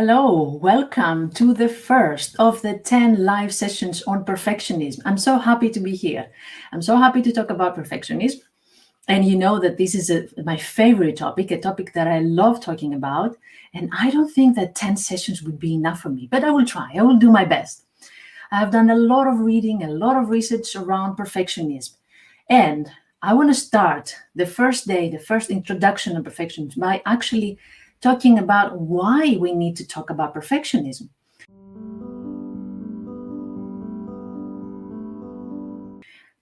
Hello, welcome to the first of the 10 live sessions on perfectionism. I'm so happy to be here. I'm so happy to talk about perfectionism. And you know that this is my favorite topic, a topic that I love talking about. And I don't think that 10 sessions would be enough for me, but I will try. I will do my best. I've done a lot of reading, a lot of research around perfectionism. And I want to start the first day, the first introduction of perfectionism by actually talking about why we need to talk about perfectionism.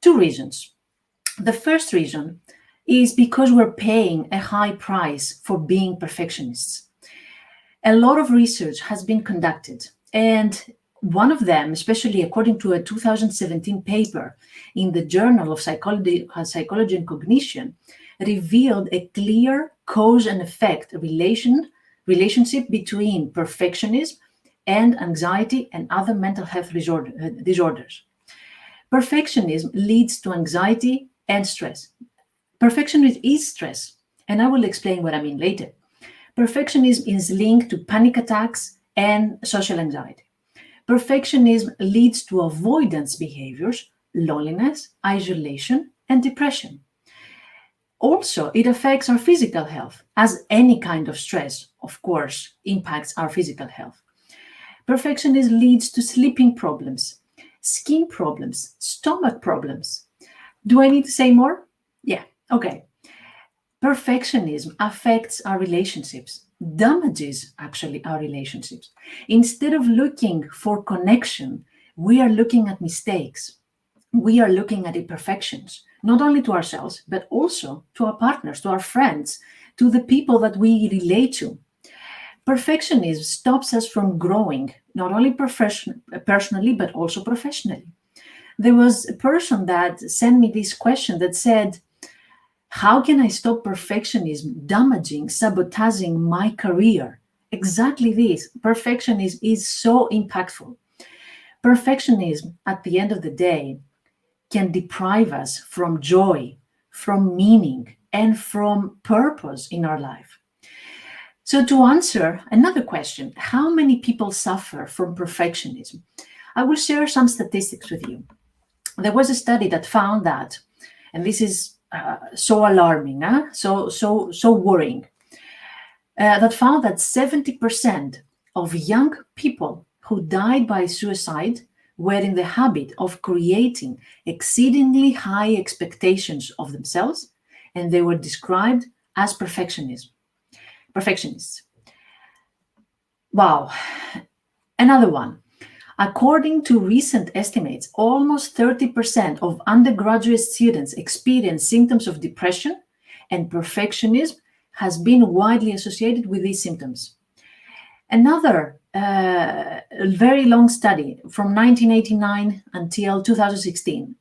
Two reasons. The first reason is because we're paying a high price for being perfectionists. A lot of research has been conducted, and one of them, especially according to a 2017 paper in the Journal of Psychology and Cognition, revealed a clear cause and effect relationship between perfectionism and anxiety and other mental health disorders. Perfectionism leads to anxiety and stress. Perfectionism is stress, and I will explain what I mean later. Perfectionism is linked to panic attacks and social anxiety. Perfectionism leads to avoidance behaviors, loneliness, isolation, and depression. Also, it affects our physical health, as any kind of stress, of course, impacts our physical health. Perfectionism leads to sleeping problems, skin problems, stomach problems. Do I need to say more? Yeah, okay. Perfectionism affects our relationships, damages actually our relationships. Instead of looking for connection, we are looking at mistakes. We are looking at imperfections, not only to ourselves, but also to our partners, to our friends, to the people that we relate to. Perfectionism stops us from growing, not only personally, but also professionally. There was a person that sent me this question that said, how can I stop perfectionism damaging, sabotaging my career? Exactly this. Perfectionism is so impactful. Perfectionism, at the end of the day, can deprive us from joy, from meaning, and from purpose in our life. So to answer another question, how many people suffer from perfectionism? I will share some statistics with you. There was a study that found that, and this is so alarming, so worrying, that found that 70% of young people who died by suicide were in the habit of creating exceedingly high expectations of themselves, and they were described as perfectionists. Wow. Another one. According to recent estimates, almost 30% of undergraduate students experience symptoms of depression, and perfectionism has been widely associated with these symptoms. Another very long study from 1989 until 2016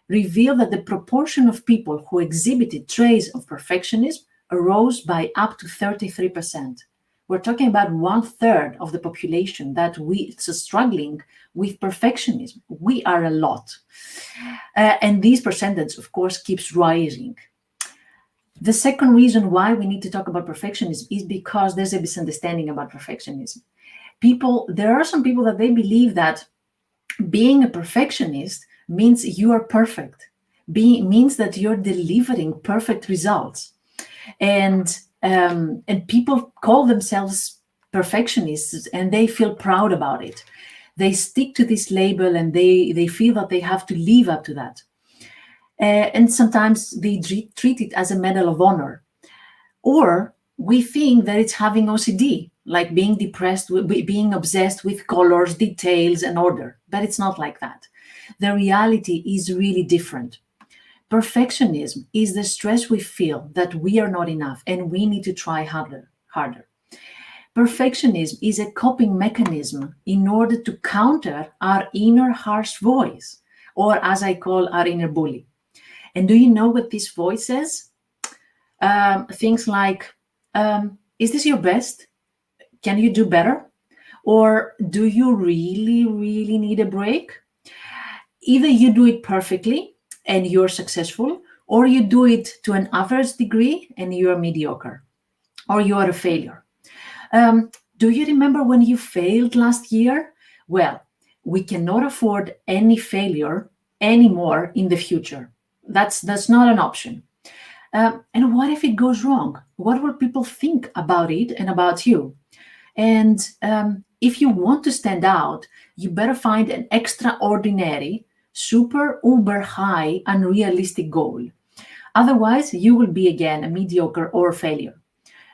revealed that the proportion of people who exhibited traits of perfectionism arose by up to 33%. We're talking about 1/3 of the population that is struggling with perfectionism. We are a lot. And this percentage, of course, keeps rising. The second reason why we need to talk about perfectionism is because there's a misunderstanding about perfectionism. There are some people that they believe that being a perfectionist means you are perfect, means that you're delivering perfect results. And people call themselves perfectionists and they feel proud about it. They stick to this label and they feel that they have to live up to that. And sometimes they treat it as a medal of honor. Or we think that it's having OCD, like being depressed, being obsessed with colors, details, and order. But it's not like that. The reality is really different. Perfectionism is the stress we feel that we are not enough and we need to try harder. Perfectionism is a coping mechanism in order to counter our inner harsh voice, or as I call our inner bully. And do you know what this voice says? Things like, is this your best? Can you do better? Or do you really, really need a break? Either you do it perfectly and you're successful, or you do it to an average degree and you're mediocre, or you are a failure. Do you remember when you failed last year? Well, we cannot afford any failure anymore in the future. That's not an option. And what if it goes wrong? What will people think about it and about you? And if you want to stand out, you better find an extraordinary, super uber high, unrealistic goal. Otherwise, you will be again a mediocre or a failure.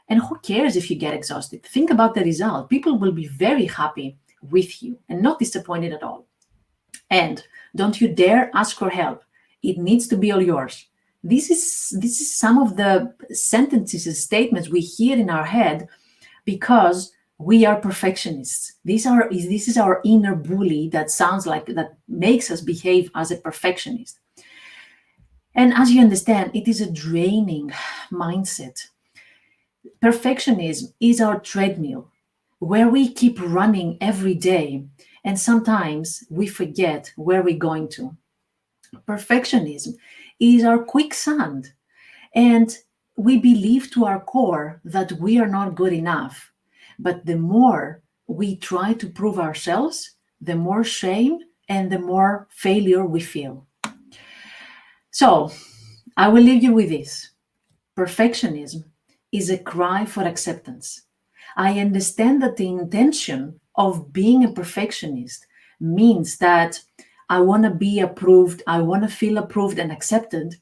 And who cares if you get exhausted? Think about the result. People will be very happy with you and not disappointed at all. And don't you dare ask for help. It needs to be all yours. This is some of the sentences and statements we hear in our head because we are perfectionists. This is our inner bully that sounds like that makes us behave as a perfectionist. And as you understand, it is a draining mindset. Perfectionism is our treadmill where we keep running every day, and sometimes we forget where we're going to. Perfectionism is our quicksand, and we believe to our core that we are not good enough. But the more we try to prove ourselves, the more shame and the more failure we feel. So I will leave you with this. Perfectionism is a cry for acceptance. I understand that the intention of being a perfectionist means that I want to be approved, I want to feel approved and accepted.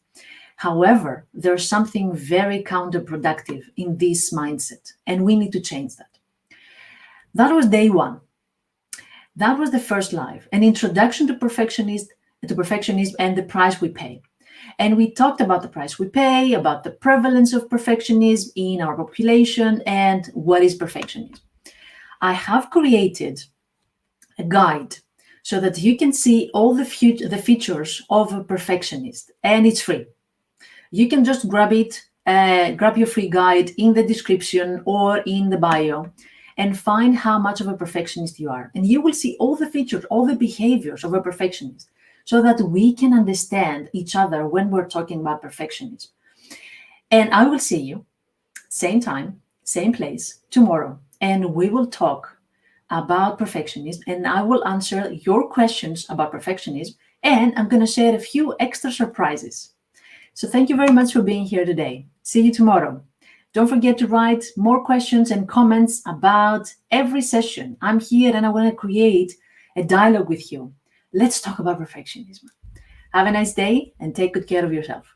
However, there's something very counterproductive in this mindset, and we need to change that. That was day one. That was the first live, an introduction to perfectionism and the price we pay. And we talked about the price we pay, about the prevalence of perfectionism in our population, and what is perfectionism. I have created a guide so that you can see all the features of a perfectionist, and it's free. You can just grab it, grab your free guide in the description or in the bio, and find how much of a perfectionist you are. And you will see all the features, all the behaviors of a perfectionist, so that we can understand each other when we're talking about perfectionism. And I will see you, same time, same place, tomorrow, and we will talk about perfectionism, and I will answer your questions about perfectionism, and I'm going to share a few extra surprises. So thank you very much for being here today. See you tomorrow. Don't forget to write more questions and comments about every session. I'm here and I want to create a dialogue with you. Let's talk about perfectionism. Have a nice day and take good care of yourself.